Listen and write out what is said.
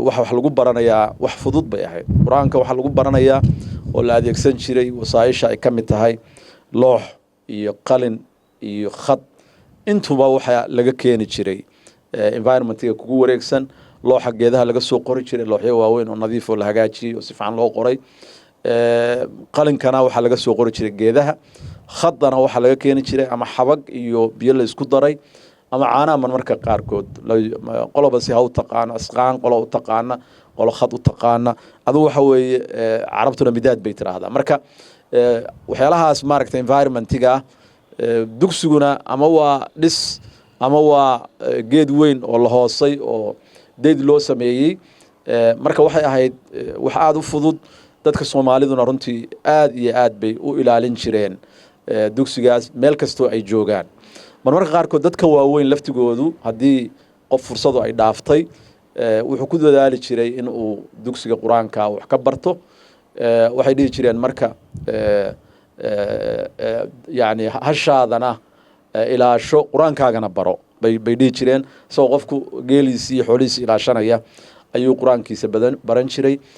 wax lagu baranayaa wax fudud bay ahayd quraanka waxa lagu baranayaa oo la adeegsan jiray wasaaisha ay kamid tahay loox iyo qalin iyo khad intuba waxa laga keeni jiray environment-ka kugu wareegsan looxa geedaha laga soo qori jiray looxyo waaweyn oo nadiif oo la hagaajiyay oo si fiican loo qoray qalinkana waxa laga soo qori jiray geedaha khadana waxa laga keeni jiray ama xabag iyo biyo la isku daray ama caanaha marmarka qaarkood qoloba si ha u taqaan asqaan qolo u taqaana qolo khad u taqaana adu waxa weeye carabtuna midaad bay tiraahdaa marka waxyaalahaas maaragtay environment-ga dugsiguna ama waa dhis ama waa geed weyn oo la hoosay oo deed loo sameeyay marka waxay ahayd wax aad u fudud dadka Soomaaliduna runtii aad iyo aad bay u ilaalin jireen dugsigaas meel kasto ay joogaan marmarka qaarkood dadka waaweyn laftigoodu hadii qof fursado ay dhaaftay wuxuu ku dadaali jiray in uu dugsiga quraanka wax ka barto waxay dhigi jireen marka yani hashaadana ilaasho quraankaagana baro bay dhigi jireen soo qofku geeliisi iyo xooliisi ilaashanaya ayuu quraankiisa baran jiray